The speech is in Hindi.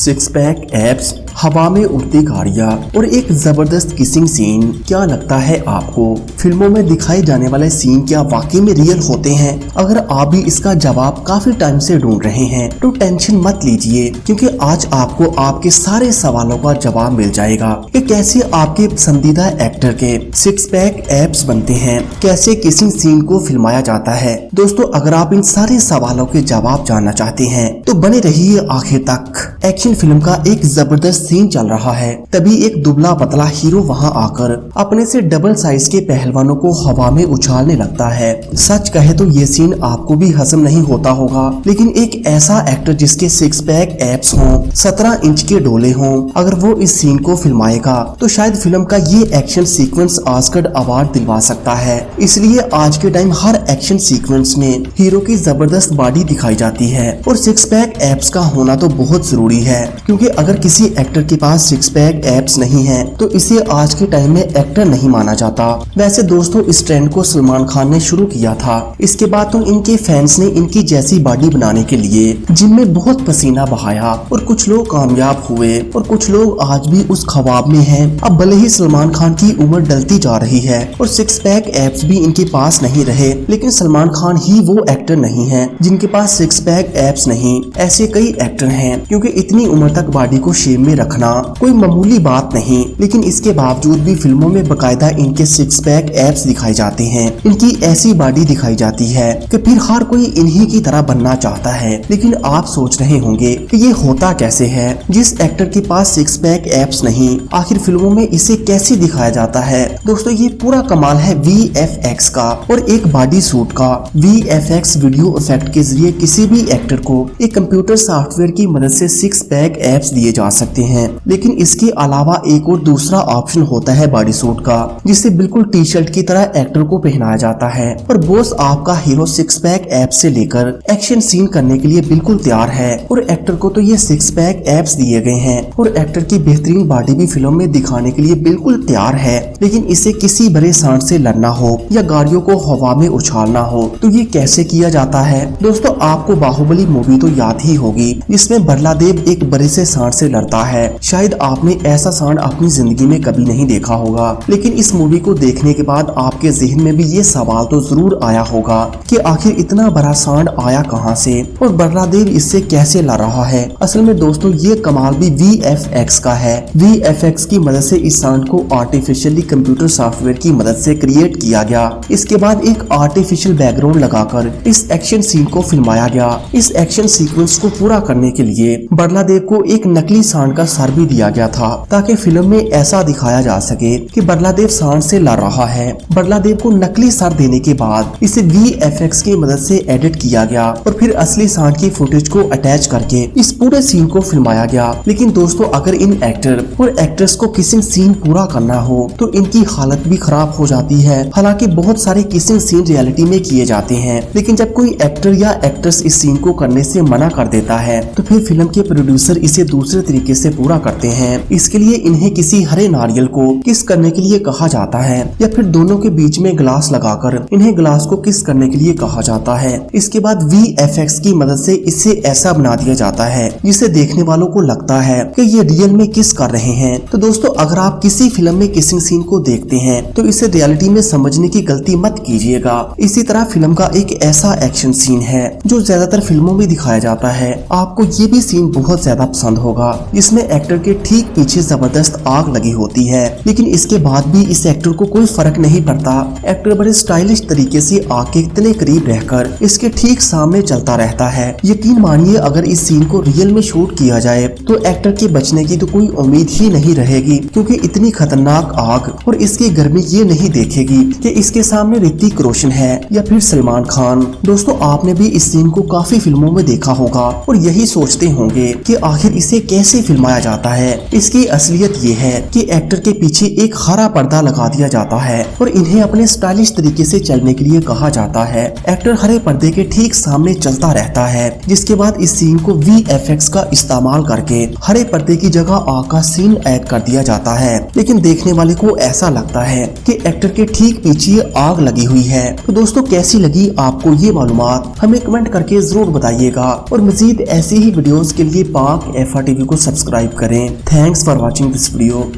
सिक्स पैक एब्स, हवा में उड़ती गाड़ियाँ और एक जबरदस्त किसिंग सीन। क्या लगता है आपको फिल्मों में दिखाए जाने वाले सीन क्या वाकई में रियल होते हैं? अगर आप भी इसका जवाब काफी टाइम से ढूंढ रहे हैं तो टेंशन मत लीजिए, क्योंकि आज आपको आपके सारे सवालों का जवाब मिल जाएगा कि कैसे आपके पसंदीदा एक्टर के सिक्स पैक एब्स बनते हैं, कैसे किसिंग सीन को फिल्माया जाता है। दोस्तों, अगर आप इन सारे सवालों के जवाब जानना चाहते हैं तो बने रहिए आखिर तक। एक्शन फिल्म का एक जबरदस्त सीन चल रहा है, तभी एक दुबला पतला हीरो वहां आकर अपने से डबल साइज के पहलवानों को हवा में उछालने लगता है। सच कहे तो ये सीन आपको भी हजम नहीं होता होगा, लेकिन एक ऐसा एक्टर जिसके सिक्स पैक एब्स हों, 17 इंच के डोले हों, अगर वो इस सीन को फिल्माएगा तो शायद फिल्म का ये एक्शन सीक्वेंस ऑस्कर अवार्ड दिलवा सकता है। इसलिए आज के टाइम हर एक्शन सीक्वेंस में हीरो की जबरदस्त बॉडी दिखाई जाती है और सिक्स पैक एब्स का होना तो बहुत जरूरी है, क्योंकि अगर किसी एक्टर के पास सिक्स पैक एब्स नहीं है तो इसे आज के टाइम में एक्टर नहीं माना जाता। वैसे दोस्तों, इस ट्रेंड को सलमान खान ने शुरू किया था। इसके बाद तो इनके फैंस ने इनकी जैसी बॉडी बनाने के लिए जिम में बहुत पसीना बहाया और कुछ लोग कामयाब हुए और कुछ लोग आज भी उस ख्वाब में हैं। अब भले ही सलमान खान की उम्र डलती जा रही है और सिक्स पैक एब्स भी इनके पास नहीं रहे, लेकिन सलमान खान ही वो एक्टर नहीं है जिनके पास सिक्स पैक एब्स नहीं। ऐसे कई एक्टर हैं, क्योंकि इतनी उम्र तक बॉडी को शेप में रखना कोई मामूली बात नहीं, लेकिन इसके बावजूद भी फिल्मों में बकायदा इनके सिक्स पैक एब्स दिखाए जाते हैं। इनकी ऐसी बॉडी दिखाई जाती है कि फिर हर कोई इन्हीं की तरह बनना चाहता है। लेकिन आप सोच रहे होंगे कि ये होता कैसे है, जिस एक्टर के पास सिक्स पैक एब्स नहीं, आखिर फिल्मों में इसे कैसे दिखाया जाता है? दोस्तों, ये पूरा कमाल है VFX का और एक बॉडी सूट का। VFX वीडियो इफेक्ट के जरिए किसी भी एक्टर को एक कंप्यूटर सॉफ्टवेयर की मदद से सिक्स पैक एब्स दिए जा सकते हैं, लेकिन इसके अलावा एक और दूसरा ऑप्शन होता है बॉडी सूट का, जिसे बिल्कुल टी शर्ट की तरह एक्टर को पहनाया जाता है। और बॉस, आपका हीरो सिक्स पैक एब्स से लेकर एक्शन सीन करने के लिए बिल्कुल तैयार है और एक्टर को तो ये सिक्स पैक एब्स दिए गए हैं और एक्टर की बेहतरीन बॉडी भी फिल्म में दिखाने के लिए बिल्कुल तैयार है। लेकिन इसे किसी बड़े सांड से लड़ना हो या गाड़ियों को हवा में उछालना हो तो ये कैसे किया जाता है? दोस्तों, आपको बाहुबली मूवी तो याद ही होगी, जिसमें बल्लादेव एक बड़े से सांड से लड़ता है। शायद आपने ऐसा सांड अपनी जिंदगी में कभी नहीं देखा होगा, लेकिन इस मूवी को देखने के बाद आपके जहन में भी ये सवाल तो जरूर आया होगा कि आखिर इतना बड़ा सांड आया कहां से और बल्लादेव इससे कैसे लड़ रहा है। असल में दोस्तों, ये कमाल भी VFX का है। VFX की मदद से इस सांड को आर्टिफिशियली कंप्यूटर सॉफ्टवेयर की मदद से क्रिएट किया गया। इसके बाद एक आर्टिफिशियल बैकग्राउंड लगाकर इस एक्शन सीन को फिल्माया गया। इस एक्शन सीक्वेंस को पूरा करने के लिए बल्लादेव को एक नकली सांड का सर भी दिया गया था, ताकि फिल्म में ऐसा दिखाया जा सके कि बल्लादेव सांड से लड़ रहा है। बल्लादेव को नकली सर देने के बाद इसे VFX की मदद से एडिट किया गया और फिर असली सांड की फुटेज को अटैच करके इस पूरे सीन को फिल्माया गया। लेकिन दोस्तों, अगर इन एक्टर और एक्ट्रेस को किसिंग सीन पूरा करना हो तो इनकी हालत भी खराब हो जाती है। हालांकि बहुत सारे किसिंग सीन रियलिटी में किए जाते हैं, लेकिन जब कोई एक्टर या एक्ट्रेस इस सीन को करने से मना कर देता है तो फिर फिल्म के प्रोड्यूसर इसे दूसरे तरीके से पूरा करते हैं। इसके लिए इन्हें किसी हरे नारियल को किस करने के लिए कहा जाता है या फिर दोनों के बीच में ग्लास लगाकर इन्हें ग्लास को किस करने के लिए कहा जाता है। इसके बाद VFX की मदद से इसे ऐसा बना दिया जाता है जिसे देखने वालों को लगता है कि ये रियल में किस कर रहे हैं। तो दोस्तों, अगर आप किसी फिल्म में किसिंग सीन को देखते हैं तो इसे रियलिटी में समझने की गलती मत कीजिएगा। इसी तरह फिल्म का एक ऐसा एक्शन सीन है जो ज्यादातर फिल्मों में दिखाया जाता है। आपको ये भी सीन बहुत ज्यादा पसंद होगा, जिसमें एक्टर के ठीक पीछे जबरदस्त आग लगी होती है, लेकिन इसके बाद भी इस एक्टर को कोई फर्क नहीं पड़ता। एक्टर बड़े स्टाइलिश तरीके से आग के इतने करीब रहकर इसके ठीक सामने चलता रहता है। यकीन मानिए, अगर इस सीन को रियल में शूट किया जाए तो एक्टर के बचने की तो कोई उम्मीद ही नहीं रहेगी, क्योंकि इतनी खतरनाक आग और इसकी गर्मी ये नहीं देखेगी कि इसके सामने ऋतिक रोशन है या फिर सलमान खान। दोस्तों, आपने भी इस सीन को काफी फिल्मों में देखा होगा और यही सोचते होंगे कि आखिर इसे कैसे फिल्माया जाता है। इसकी असलियत ये है कि एक्टर के पीछे एक हरा पर्दा लगा दिया जाता है और इन्हें अपने स्टाइलिश तरीके से चलने के लिए कहा जाता है। एक्टर हरे पर्दे के ठीक सामने चलता रहता है, जिसके बाद इस सीन को VFX का इस्तेमाल करके हरे पर्दे की जगह आग का सीन ऐड कर दिया जाता है। लेकिन देखने वाले को ऐसा लगता है कि एक्टर के ठीक पीछे आग लगी हुई है। तो दोस्तों, कैसी लगी आपको ये मालूमात हमें कमेंट करके जरूर बताइएगा और मजीद ऐसी ही वीडियोस के लिए पाक FR TV को सब्सक्राइब करें। Thanks for watching this video.